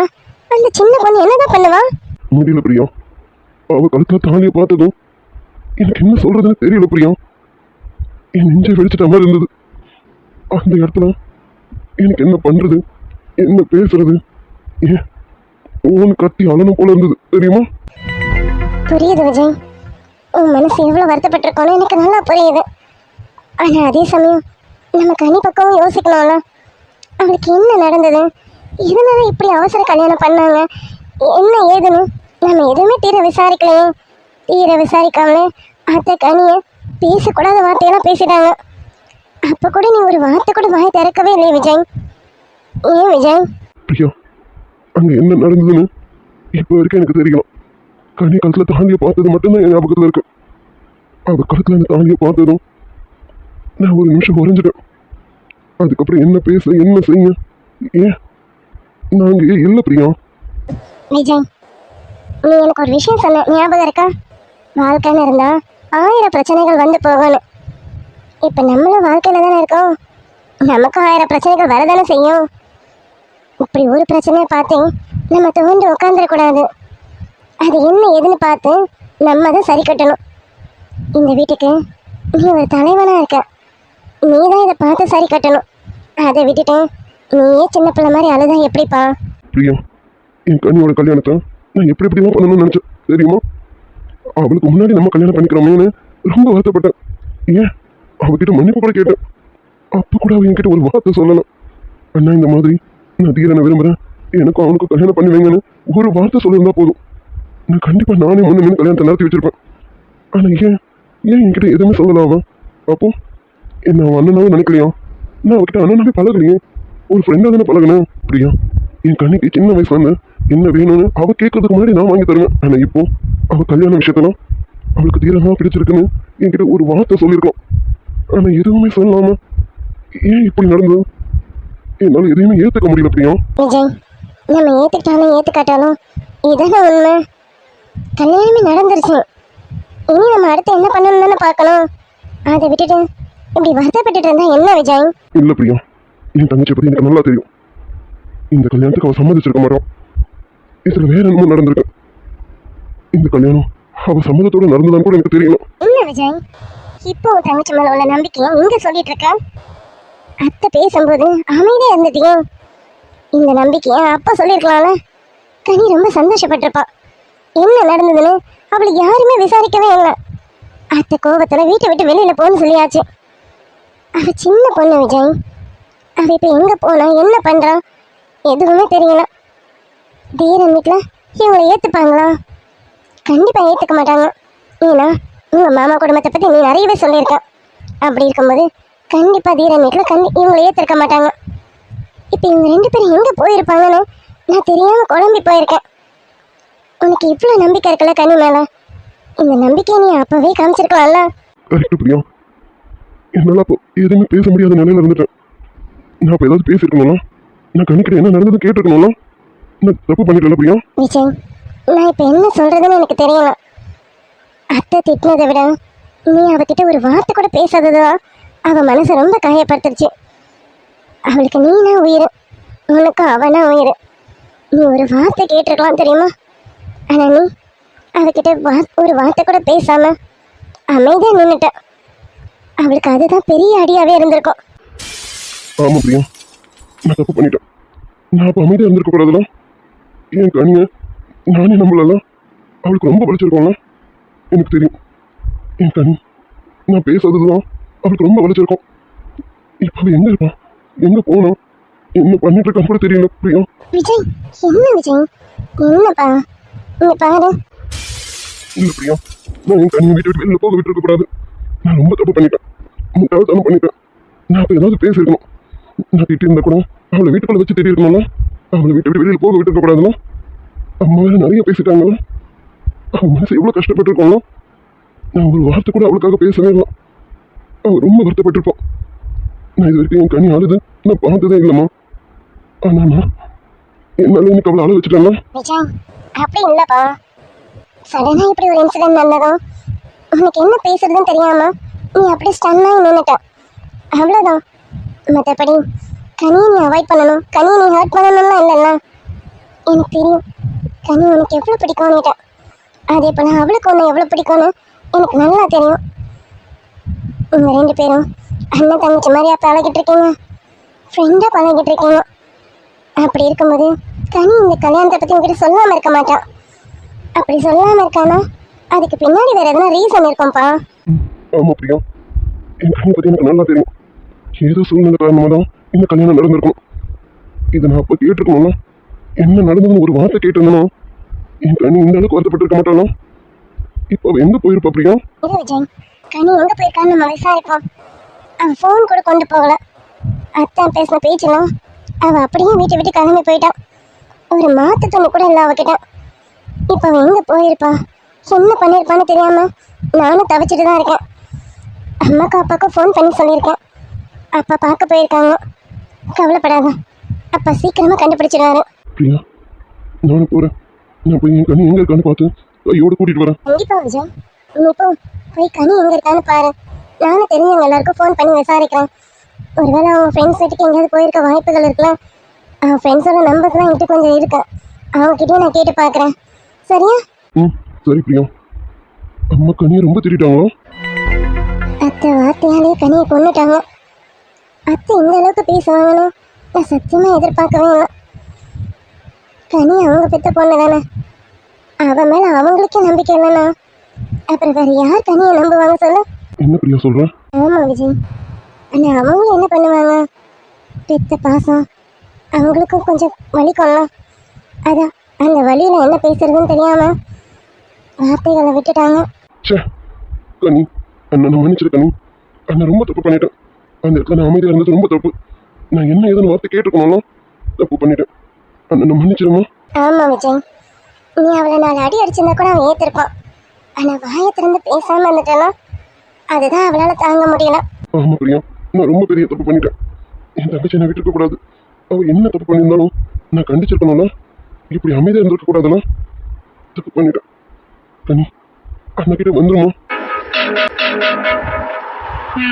அந்த சின்ன பொண்ணு என்னதான் பண்ணுவா? முடியல பிரியா. அவ கழுத்துல தாலியை பார்த்ததும் எனக்கு என்ன சொல்றதுன்னு தெரியல பிரியா. என் நெஞ்சை வெடிச்சிட்ட மாதிரி இருந்தது. அந்த இடத்துல எனக்கு என்ன பண்றது, என்ன பேசுறது, ஏன் ஓன்னு கத்தி அலனும் போல இருந்தது தெரியுமா? புரியுது விஜய், உன் மனசு எவ்வளவு வருத்தப்பட்டிருக்கோன்னு எனக்கு நல்லா புரியுது. ஆனா அதே சமயம் நம்ம கனி பக்கமும் யோசிக்கணும்ல. அவளுக்கு என்ன நடந்தது, இதனால இப்படி அவசர கல்யாணம் பண்ணாங்க, என்ன ஏதுன்னு நம்ம எதுவுமே தீர விசாரிக்கலையே. தீர விசாரிக்காமலே அத்தை கனிய பேசக்கூடாத வார்த்தையெல்லாம் பேசிட்டாங்க. அப்ப கூட நீ ஒரு வார்த்தை கூட வாய் திறக்கவே இல்லையே விஜய். ஏன் விஜய்? பிரியா, அங்க என்ன நடந்ததுன்னு இப்போ வரைக்கும் எனக்கு தெரியல. கனி கழுத்துல தாலியை பார்த்தது மட்டும்தான் என் ஞாபகத்துல இருக்கு. அவ கழுத்துல அந்த தாலியை பார்த்ததும் நான் ஒரு நிமிஷம் உறைஞ்சிட்டேன். அதுக்கப்புறம் என்ன பேச என்ன செய்ய, ஏன் நாங்க இல்லை பிரியா. விஜய், நீ எனக்கு ஒரு விஷயம் சொன்ன ஞாபகம் இருக்கா? வாழ்க்கைன்னு இருந்தா 1000 பிரச்சனைகள் வந்து போகணும். இப்ப நம்மளும் வாழ்க்கையில தானே இருக்கோம், நமக்கும் 1000 பிரச்சனைகள் வரதானே செய்யும். இப்படி ஒரு பிரச்சனையை பார்த்து நம்ம தோண்டு உட்காந்துடக்கூடாது. அது என்ன ஏதுன்னு பார்த்து நம்ம அதை சரி கட்டணும். இந்த வீட்டுக்கு நீ ஒரு தலைவனா இருக்க, நீ தான் இதை பார்த்து சரி கட்டணும். அதை விட்டுட்டு நீயே சின்ன பிள்ளை மாதிரி அழுதா எப்படிப்பா? பிரியா, என் கனியோட கல்யாணத்தை நான் எப்படி எப்படிலாம் பண்ணணும்னு நினைச்சேன் தெரியுமா? அவளுக்கு முன்னாடி நம்ம கல்யாணம் பண்ணிக்கிறோமேன்னு ரொம்ப வருத்தப்பட்டேன். ஏன் அவகிட்ட மன்னிப்பு கூட கேட்டேன். அப்போ கூட அவ என்கிட்ட ஒரு வார்த்தை சொல்லலாம். அண்ணா இந்த மாதிரி நான் தீரனை விரும்புகிறேன், எனக்கும் அவனுக்கும் கல்யாணம் பண்ணி வைங்கன்னு ஒரு வார்த்தை சொல்லியிருந்தா போதும். நான் கண்டிப்பாக நானே முன்னு கல்யாணத்தை நடத்தி வச்சிருப்பேன். ஆனால் ஏன் ஏன் என்கிட்ட எதுவுமே சொல்லலாம் அவன்? அப்போ என்ன அவன் அண்ணனாவே நினைக்கலையா? நான் அவகிட்ட அண்ணனாவே பழகலையே, ஒரு ஃப்ரெண்டாக தானே பழகினேன். பிரியா, என் கண்ணிக்கு சின்ன வயசு வந்து என்ன வேணும்னு அவள் கேட்கறதுக்கு முன்னாடி நான் வாங்கி தருவேன். ஆனால் இப்போ அவள் கல்யாண விஷயத்தெல்லாம் அவளுக்கு தீரமாக பிடிச்சிருக்குன்னு என்கிட்ட ஒரு வார்த்தை சொல்லியிருக்கோம். ஆனால் எதுவுமே சொல்லாம ஏன் இப்படி நடந்தது என்னால் எதையுமே ஏற்றுக்க முடியல. பிரியா, விஜய், நம்ம ஏற்றுக்கிட்டாலும் ஏற்றுக்காட்டாலும் இதான உண்மை. கல்யாணமே நடந்துருச்சு. இனி நம்ம அடுத்து என்ன பண்ணணும் தானே பார்க்கணும். அதை விட்டுட்டு இப்படி வருத்தப்பட்டுட்டு இருந்தா என்ன விஜய்? இல்லை பிரியா, என் தங்கச்சியை பற்றி எனக்கு நல்லா தெரியும். இந்த கல்யாணத்துக்கு அவள் சம்மதிச்சிருக்க மாட்டான். இதில் வேற என்னமோ நடந்திருக்கு. இந்த கல்யாணம் அவள் சம்மதத்தோடு நடந்ததான்னு கூட எனக்கு தெரியல. என்ன விஜய், இப்போ உன் தங்கச்சி மேல உள்ள நம்பிக்கையை இங்க சொல்லிட்டு இருக்க? அத்தை பேசும்போது அமைதியா இருந்துட்டியே. இந்த நம்பிக்கையை அப்பா சொல்லியிருக்கலாம்ல. கனி ரொம்ப சந்தோஷப்பட்டிருப்பா. என்ன நடந்ததுன்னு அவளுக்கு யாருமே விசாரிக்கவே இல்லை. அத்தை கோபத்துல வீட்டை விட்டு வெளியில போன்னு சொல்லியாச்சு. அவ சின்ன பொண்ணு விஜய். அவ இப்ப எங்க போனா என்ன பண்றா எதுவுமே தெரியல. தீரன் வீட்டுல இவங்களை ஏத்துப்பாங்களா? கண்டிப்பா ஏத்துக்க மாட்டாங்க. ஏன்னா உங்க மாமா குடும்பத்தை பத்தி நீ நிறையவே சொல்லியிருக்க. அப்படி இருக்கும்போது கண்டிப்பா தீரன் வீட்டுல இவங்களை ஏத்திருக்க மாட்டாங்க. இப்ப இவங்க 2 பேரும் எங்க போயிருப்பாங்கன்னு நான் தெரியாம குழம்பி போயிருக்கேன். உனக்கு இவ்வளவு நம்பிக்கை இருக்குல்ல கனி மேல, இந்த நம்பிக்கையை நீ அப்பவே காமிச்சிருக்கலாம்ல. கரெக்ட் பிரியா, என்னால் அப்போ எதுவுமே பேச முடியாத நிலையில இருந்துட்டேன். நான் அப்போ ஏதாவது பேசியிருக்கணும்னா, நான் கணிக்கிட்ட என்ன நடந்தது கேட்டிருக்கணும்னா, நான் தப்பு பண்ணிட்டேன் பிரியா. விஜய், நான் இப்ப என்ன சொல்றதுன்னு எனக்கு தெரியல. அத்தை திட்டினதை விட நீ அவகிட்ட ஒரு வார்த்தை கூட பேசாததான் அவ மனசை ரொம்ப காயப்படுத்துருச்சு. அவளுக்கு நீனா உயிர், உனக்கு அவனா உயிர். நீ ஒரு வார்த்தை கேட்டிருக்கலாம் தெரியுமா? ஆனா நீ அவகிட்ட ஒரு வார்த்தை கூட பேசாம அமைதியா நின்னுட்ட. அவளுக்கு அதுதான் பெரிய அடியாவே இருந்திருக்கும். ஆமா பிரியா, நான் தப்பு பண்ணிட்டேன். நான் அப்போ அமைதியாக இருந்திருக்க கூடாதுல. என் கனியை நானே நம்பலாம். அவளுக்கு ரொம்ப வலிச்சிருக்கோம்ல, எனக்கு தெரியும். என் கனி நான் பேசாததுதான் அவளுக்கு ரொம்ப வலிச்சிருக்கோம். இப்போ அவள் எங்க இருப்பான், எங்க போனோம், என்ன பண்ணிட்டு இருக்கான்னு கூட தெரியல பிரியா. விஜய், என்ன விஜய், என்னப்பா இங்க பாரு. இல்லை பிரியா, நான் என் கனியை வீட்டு விட்டு வெளியில் போக விட்டுருக்க கூடாது. நான் ரொம்ப தப்பு பண்ணிட்டேன், முட்டாள்தனம் பண்ணிட்டேன். நான் அப்போ ஏதாவது பேசியிருக்கணும். நான் திட்டி இருந்தா கூட அவளை வீட்டுக்குள்ள வச்சு தெரியணும்ல. அவளை வீட்டை விட்டு வெளியில் போக விட்டுருக்க கூடாதுன்னா. அம்மா வேற நிறைய பேசிட்டாங்களா, அவன் மனசு எவ்வளோ கஷ்டப்பட்டுருக்கோம். நான் ஒரு வார்த்தை கூட அவளுக்காக பேசவே இல்லை. அவள் ரொம்ப வருத்தப்பட்டிருப்பான். நான் இது வரைக்கும் என் கனி அழுது நான் பார்த்ததே இல்லைம்மா. ஆனா என்னால இன்னைக்கு அவளை அழ வச்சுட்டேன்னா விஜய் அப்படி இல்லப்பா. சடனா இப்படி ஒரு இன்சிடென்ட் நடந்ததும் உனக்கு என்ன பேசுறதுன்னு தெரியாம நீ அப்படி ஸ்டன்னாகி நின்னுட்ட, அவ்வளோதான். மற்றபடி கனியை நீ அவாய்ட் பண்ணணும், கனியை நீ ஹர்ட் பண்ணணும்லாம் இல்லைல்ல. எனக்கு தெரியும் கனி உனக்கு எவ்வளோ பிடிக்கும்னுட்ட, அதே போல் அவளுக்கு உன்னை எவ்வளோ பிடிக்கும்னு எனக்கு நல்லா தெரியும். உங்க 2 பேரும் அண்ணன் தங்கச்சி மாதிரியா பழகிட்டு இருக்கீங்க, ஃப்ரெண்டாக பழகிட்டு இருக்கீங்க. அப்படி இருக்கும்போது கனி இந்த கல்யாணத்தை பற்றி உங்ககிட்ட சொல்லாமல் இருக்க மாட்டான். அப்படி சொல்லாமல் இருக்கானா அதுக்கு பின்னாடி வேற எதனா ரீசன் இருக்கும்ப்பா. ஆமா பிரியா, என் கனி பத்தி எனக்கு நல்லா தெரியும். ஏதோ சூழ்நிலை காரணமாக தான் இந்த கல்யாணம் நடந்திருக்கும். இதை நான் அப்போ கேட்டிருக்கணும்னா, என்ன நடந்ததுன்னு ஒரு வார்த்தை கேட்டிருந்தேனோ என் கனி இந்த அளவுக்கு வருத்தப்பட்டு இருக்க மாட்டானா? இப்போ அவ எங்க போயிருப்பா பிரியா? இது விஜய், கனி எங்க போயிருக்கான்னு நம்ம விசாரிப்போம். அவன் ஃபோன் கூட கொண்டு போகல. அத்தான் பேசின பேச்செல்லாம் அவள் அப்படியே வீட்டை விட்டு கிளம்பி போயிட்டான். ஒரு மாத்து துணி கூட இல்லை அவகிட்ட. இப்போ அவன் எங்க போயிருப்பா, என்ன பண்ணியிருப்பான்னு தெரியாம நானும் தவிச்சிட்டு தான் இருக்கேன். அம்மாக்கும் அப்பாவுக்கும் ஃபோன் பண்ணி சொல்லியிருக்கேன், அப்பா பார்க்க போயிருக்காங்க. கவலைப்படாத, அப்பா சீக்கிரமா கண்டுபிடிச்சிடுவாரு. பிரியா, நானும் போறேன். நான் போய் என் கனி எங்க இருக்கான்னு பார்த்து கையோட கூட்டிட்டு வரேன். கண்டிப்பா விஜய், நீ இப்போ போய் கனி எங்க இருக்கான்னு பாரு. நானும் தெரிஞ்சவங்க எல்லாருக்கும் ஃபோன் பண்ணி விசாரிக்கிறேன். ஒருவேளை அவங்க ஃப்ரெண்ட்ஸ் வீட்டுக்கு எங்கேயாவது போயிருக்க வாய்ப்புகள் இருக்கலாம். அவன் ஃப்ரெண்ட்ஸோட நம்பர்ஸ்லாம் என்கிட்ட கொஞ்சம் இருக்கு, அவங்ககிட்டயும் நான் கேட்டு பார்க்குறேன். சரியா? சரி பிரியா. அம்மா கனியை ரொம்ப திட்டாங்களா? அத்தை வார்த்தையாலே கனியை கொண்டுட்டாங்க. அத்தை இந்த அளவுக்கு பேசுவாங்கன்னு நான் சத்தியமா எதிர்பார்க்கவே இல்லை. கனி அவங்க பெத்த பொண்ணு தானே, அவன் மேல அவங்களுக்கே நம்பிக்கை இல்லைன்னா அப்புறம் வேற யார் கனியை நம்புவாங்க சொல்லு? என்ன பிரியா சொல்ற? ஆமா விஜய், ஆனா அவங்களும் என்ன பண்ணுவாங்க, பெத்த பாசம் அவங்களுக்கும் கொஞ்சம் வலிக்கும்ல. அதான் அந்த வழியில என்ன பேசுறதுன்னு தெரியாம வார்த்தைகளை விட்டுட்டாங்க. சே கனி, அண்ணனை மன்னிச்சிரு கனி. அண்ணன் ரொம்ப தப்பு பண்ணிட்டேன். அந்த இடத்துல நான் அமைதியாக இருந்தது ரொம்ப தப்பு. நான் என்ன ஏதோ வார்த்தை கேட்டுக்கணும், தப்பு பண்ணிட்டேன். அண்ணனை மன்னிச்சிருமா? ஆமா விஜய், நீ அவளை 4 அடி அடிச்சிருந்தா கூட அவன் ஏத்திருப்பான். ஆனா வாயை திறந்து பேசாம இருந்துட்டேன்னா அதுதான் அவளால தாங்க முடியல. ஆமா பிரியா, நான் ரொம்ப பெரிய தப்பு பண்ணிட்டேன். என் தங்கச்சி என்னை விட்டுருக்க கூடாது. அவள் என்ன தப்பு பண்ணியிருந்தாலும் நான் கண்டிச்சிருக்கணும்ல. இப்படி அமைதியாக இருந்திருக்க கூடாதுன்னா தப்பு பண்ணிட்டேன். கனி, அண்ணகிட்ட வந்துருமா?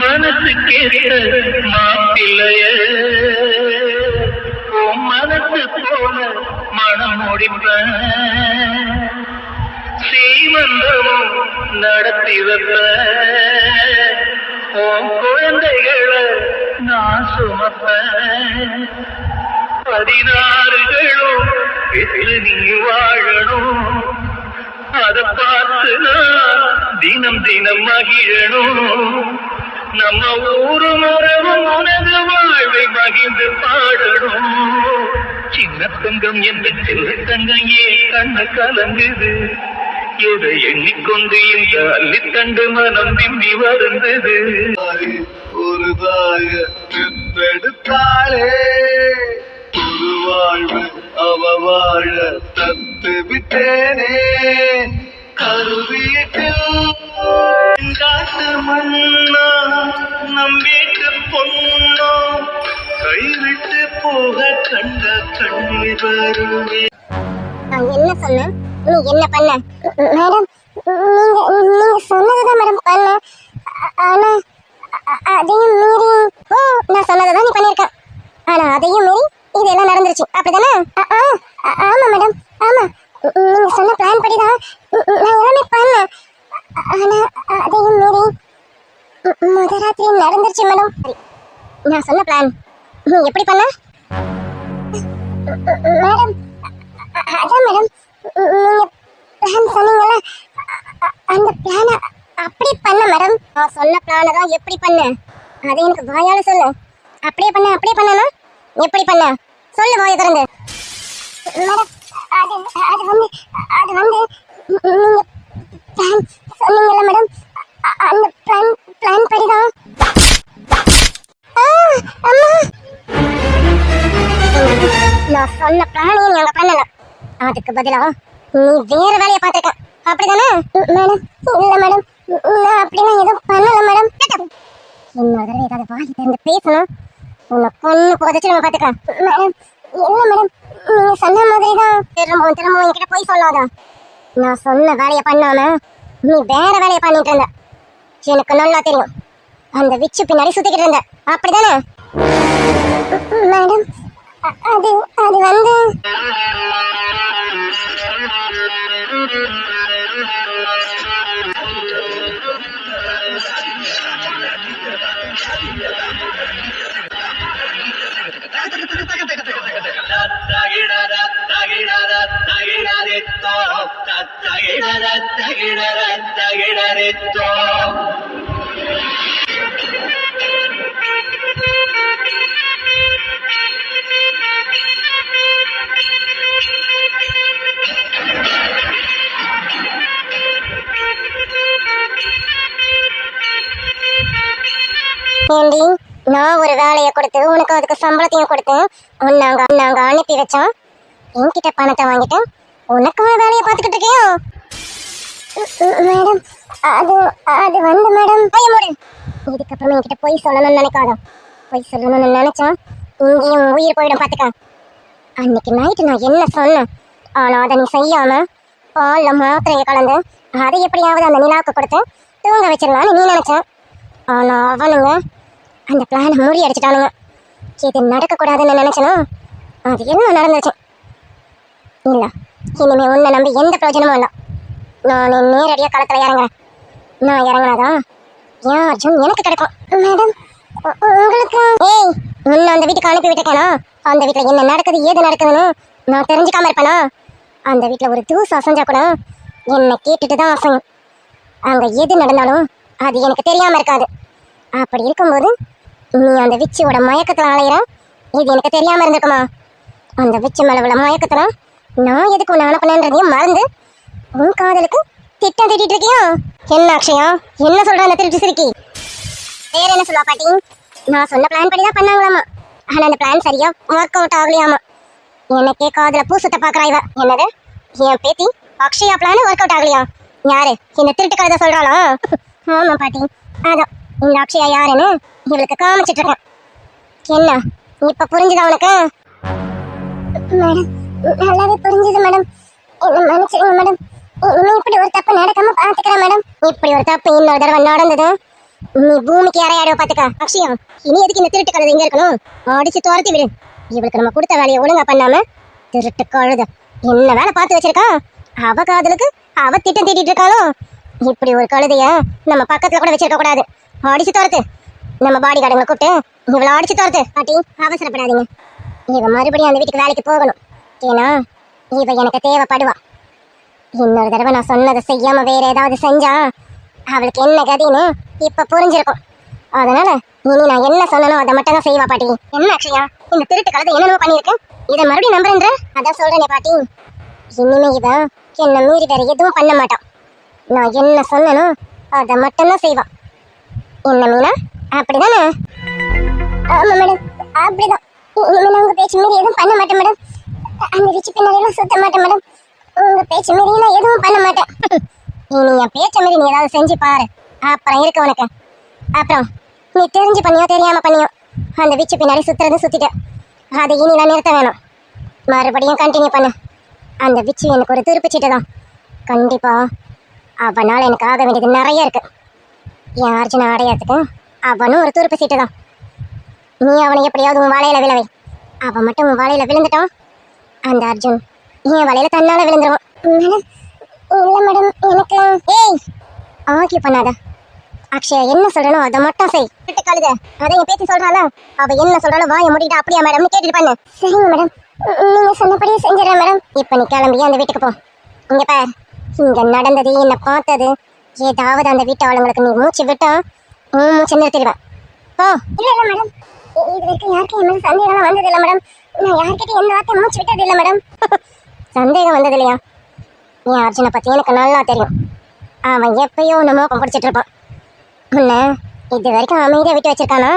மனசு கேட்ட மாப்பிள்ளைய மனசு போல மனம் முடிப்ப சீமந்தமும் நடத்தி வைப்ப உன் குழந்தைகளை நான் சுமப்ப 16களும் எதில் நீ வாழணும் அத பார்த்து நான் தினம் தினம் மகிழணும் நம்ம ஊரு மரபும் உனது வாழ்வை மகிழ்ந்து பாடணும் சின்ன தங்கம் என்ற சின்ன தங்கம் ஏன் கண்ணு கலங்குது எதை எண்ணிக்கொண்டு இந்த அள்ளித்தண்டு மனம் விம்மி வருந்தது ஒரு தாய பெற்றெடுத்தாளே ஒரு வாழ்வு அவ வாழ தத்து விட்டேனே கருவீட்டில் காட்டு மண்ணா நம் வீட்டு பொண்ணோ கைவிட்டு போக கண்ட கண்ணீர் வருவே. நான் என்ன சொன்னேன், நீ என்ன பண்ண? மேடம், நீங்க சொன்னதுதான் மேடம் பண்ண. ஆனா அதையும் மீறி நான் சொன்னதான் நீ பண்ணிருக்க. ஆனா அதையும் மீறி இதெல்லாம் நடந்துருச்சு, அப்படிதானே? ஆமா மேடம், ஆமா. நீங்க சொன்ன பிளான் படிதான் நான் எல்லாமே பண்ணேன். ஆனா அதையும் மீறி முதராத்திரி நடந்துருச்சு மேடம். நான் சொன்ன பிளான் நீ எப்படி பண்ண? மேடம், அதான் மேடம், நீங்க பிளான் சொன்னீங்கல்ல, அந்த பிளானை அப்படி பண்ண மேடம். நான் சொன்ன பிளானை தான் எப்படி பண்ண, அதை எனக்கு வாயால சொல்லு. அப்படியே பண்ணனா எப்படி பண்ண சொல்லு, வாயை திறந்து. மேடம், அது வந்து நீங்க பிளான் சொன்னீங்கல்ல மேடம், அந்த பிளான் படிதான். அம்மா, நான் சொன்ன பிளானையும் நீங்க பண்ணல, அதுக்கு பதிலா நீ வேற வேலையை பார்த்துருக்க, அப்படிதானே? மேடம், இல்ல மேடம், நான் அப்படிலாம் எதுவும் பண்ணல மேடம். இன்னொரு தடவை ஏதாவது வாய் திறந்து பேசணும் உன்னை கொன்னு புதைச்சு நம்ம பாத்துக்க. மேடம் இல்ல மேடம், நீங்க சொன்ன மாதிரி தான். திரும்பவும் என்கிட்ட போய் சொல்லாத. நான் சொன்ன வேலையை பண்ணாம நீ வேற வேலையை பண்ணிட்டு இருந்த. எனக்கு நல்லா தெரியும். அந்த விச்சு பின்னாடி சுத்திக்கிட்டு இருந்த, அப்படிதானே? மேடம் அது அது வந்து ஏண்டி, நான் ஒரு வேலையை கொடுத்து உனக்கு அதுக்கு சம்பளத்தையும் கொடுத்து நாங்க அனுப்பி வச்சோம். என்கிட்ட பணத்தை வாங்கிட்டு உனக்கு வேலையை பார்த்துக்கிட்டு இருக்கியோ? மேடம் அது அது வந்து மேடம் பயமுடி. இதுக்கப்புறமா என்கிட்ட பொய் சொல்லணும்னு நினைக்காத. பொய் சொல்லணும்னு நினைச்சா இங்கேயும் உயிர் போயிடும் பார்த்துக்க. அன்னைக்கு நைட்டு நான் என்ன சொன்னேன், ஆனா அதை நீ செய்யாம பால்ல மாத்திரையை கலந்து அதை எப்படியாவது அந்த நிலாவுக்கு கொடுத்து தூங்க வச்சிடலான்னு நீ நினைச்சேன். ஆனா அவனுங்க அந்த பிளானை முறியடிச்சிட்டானுங்க. இது நடக்கக்கூடாதுன்னு நினைச்சனோ அது எல்லாம் நடந்துச்சு. இல்ல, இனிமே உன்னை நம்பி எந்த பிரயோஜனமும் இல்லை. நான் நேரடியாக களத்துல இறங்குறேன். நான் இறங்கினாதான் என் அர்ஜுன் எனக்கு கிடைக்கும். மேடம் உங்களுக்கு ஏய், உன்னை அந்த வீட்டுக்கு அனுப்பி விட்டுருக்கேனா? அந்த வீட்டில் என்ன நடக்குது ஏது நடக்குதுன்னு நான் தெரிஞ்சுக்காம இருப்பேனா? அந்த வீட்டில் ஒரு தூசு அசைஞ்சா கூட என்னை கேட்டுட்டு தான் அசையும். அங்கே எது நடந்தாலும் அது எனக்கு தெரியாம இருக்காது. அப்படி இருக்கும்போது நீ அந்த விச்சியோட மயக்கத்துல அலையிற, இது எனக்கு தெரியாம இருந்திருக்குமா? அந்த விச்சு மேல உள்ள மயக்கத்துல நான் எதுக்கு உன்னை அனுப்பினேன்றதையும் மறந்து உன் காதலுக்கு திட்டம் திட்டிட்டு இருக்கியா? என்ன அக்ஷயா, என்ன சொல்ற அந்த திருட்டு சிரிக்கி? வேற என்ன சொல்லுவா பாட்டி? நான் சொன்ன பிளான் படி தான் பண்ணாங்களாமா. ஆனா அந்த பிளான் சரியா ஒர்க் அவுட் ஆகலையாமா. எனக்கே காதுல பூ சுத்த பாக்குறா இவ. என்னது, என் பேத்தி அக்ஷயா பிளான் ஒர்க் அவுட் ஆகலையா? யாரு இந்த திருட்டு கதை சொல்றாளா? ஆமா பாட்டி, அதான் இந்த அக்ஷயா யாருன்னு இவளுக்கு காமிச்சிட்டு இருக்கேன். என்ன இப்ப புரிஞ்சுதா உனக்கு? மேடம் நல்லாவே புரிஞ்சுது மேடம். என்ன மன்னிச்சிருங்க மேடம். இனிமே இப்படி ஒரு தப்பு நடக்காம பாத்துக்கிறேன் மேடம். இப்படி ஒரு தப்பு இன்னொரு தடவை நடந்தது நீ பூமிக்கு இறையாடுவ பாத்துக்க. அக்ஷயா, இனி எதுக்கு இந்த திருட்டு கழுது இங்க இருக்கணும்? அடிச்சு துரத்தி விடு. இவளுக்கு நம்ம கொடுத்த வேலையை ஒழுங்கா பண்ணாம திருட்டு கழுத என்ன வேலை பார்த்து வச்சிருக்கா? அவ காதலுக்கு அவ திட்டம் தீட்டிட்டு இருக்காளோ? இப்படி ஒரு கழுதைய நம்ம பக்கத்துல கூட வச்சிருக்க கூடாது. அடிச்சு துரத்து. நம்ம பாடி கார்டுங்களை கூப்பிட்டு இவளை அடிச்சு துரத்து. பாட்டி அவசரப்படாதீங்க. இவ மறுபடியும் அந்த வீட்டுக்கு வேலைக்கு போகணும். ஏன்னா இவ எனக்கு தேவைப்படுவா. இன்னொரு தடவை நான் சொன்னதை செய்யாம வேற ஏதாவது செஞ்சா அவளுக்கு என்ன கதின்னு இப்ப புரிஞ்சிருக்கும். அதனால இனி நான் என்ன சொன்னனோ அதை மட்டும் தான் செய்வா பாட்டி. என்ன அக்ஷயா, இந்த திருட்டு கலதை என்னென்னமோ பண்ணிருக்கேன், இதை மறுபடியும் நம்புறேன்ற? அதான் சொல்றேனே பாட்டி, இனிமே இவ என்ன மீறி வேற எதுவும் பண்ண மாட்டான். நான் என்ன சொன்னனோ அதை மட்டும்தான் செய்வான். என்ன மீனா, அப்படிதானே? ஆமா மேடம், அப்படிதான். இனிமே நான் உங்க பேச்சு மீறி எதுவும் பண்ண மாட்டேன் மேடம். அந்த ரிச்சு பின்னாடியெல்லாம் சுத்த மாட்டேன் மேடம். உங்க பேச்சு மீறி நான் எதுவும் பண்ண மாட்டேன். இனி என் பேச்ச மீறி நீ ஏதாவது செஞ்சு பாரு, அப்புறம் இருக்கு உனக்கு. அப்புறம் நீ தெரிஞ்சு பண்ணியோ தெரியாம பண்ணியோ அந்த விச்சு பின்னாடி சுத்துறது சுத்திட்ட. அதை இனி நான் நிறுத்த வேணும். மறுபடியும் கண்டினியூ பண்ணு. அந்த விச்சு எனக்கு ஒரு திருப்பு சீட்டு தான். கண்டிப்பா அவனால் எனக்கு ஆக வேண்டியது நிறைய இருக்கு. என் அர்ஜுனை அடையாதுக்கு அவனும் ஒரு துருப்பு சீட்டு தான். நீ அவனை எப்படியாவது உன் வாழையில விழவை. அவன் மட்டும் உன் வாழையில விழுந்துட்டான், அந்த அர்ஜுன் என் வலையில தன்னால விழுந்துருவான். இல்ல மேடம், எனக்கு ஏய் ஆக்கிய பண்ணாத. அக்ஷயா என்ன சொல்றனோ அதை மட்டும் செய். கழுத அதை என் பேத்தி சொல்றாள, அவ என்ன சொல்றாலும் வாயை மூடிட்டு அப்படியா மேடம் கேட்டுட்டு பண்ணு. சரிங்க மேடம், நீங்க சொன்னபடியே செஞ்சிடறேன் மேடம். இப்ப நீ கிளம்பி அந்த வீட்டுக்கு போ. இங்க பார், இங்க நடந்தது என்ன பார்த்தது ஏதாவது அந்த வீட்டு ஆளுங்களுக்கு நீ மூச்சு விட்டா மூச்சு நிறுத்திடுவேன். போ. இல்ல இல்ல மேடம், இது வரைக்கும் யாருக்கும் என் மேல சந்தேகம் வந்தது இல்லை மேடம். நான் யார்கிட்ட எந்த வார்த்தை மூச்சு விட்டது இல்லை மேடம். சந்தேகம் வந்தது இல்லையா? என் அர்ஜுனை பத்தி எனக்கு நல்லா தெரியும். அவன் எப்பயோ ஒன்று மோப்பம் பிடிச்சிட்டு இருப்பான். உன்னை இது வரைக்கும் அமைதியாக விட்டு வச்சிருக்கானா?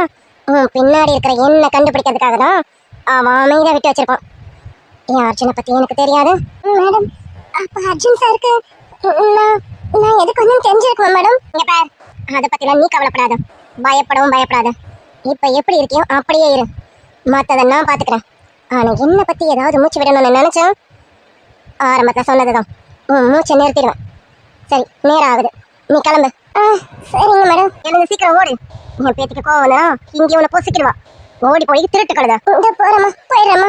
உன் பின்னாடி இருக்கிற என்ன கண்டுபிடிக்கிறதுக்காக தான் அவன் அமைதியாக விட்டு வச்சிருப்பான். என் அர்ஜுனை பத்தி எனக்கு தெரியாது மேடம். அப்ப அர்ஜுன் சாருக்கு நான் எதுக்கு வந்து தெரிஞ்சிருக்கேன் மேடம். இங்க பார், அதை பத்திலாம் நீ கவலைப்படாத. பயப்படவும் பயப்படாத. இப்ப எப்படி இருக்கியோ அப்படியே இரு. மத்ததை நான் பாத்துக்கிறேன். ஆனா என்ன பத்தி ஏதாவது மூச்சு விடணும்னு நினைச்சேன், ஆரம்பத்துல சொன்னதுதான். மூச்சை நிறுத்திடுவேன். சரி, நேரம் ஆகுது, நீ கிளம்பு. சரிங்க மேடம். எழுந்து சீக்கிரம் ஓடு. என் பேத்திக்கு கோவம் இங்கே உன்னை பொசிக்கிடுவா. ஓடி போய் திருட்டு கழுத. போறேம்மா, போயிடுறேம்மா.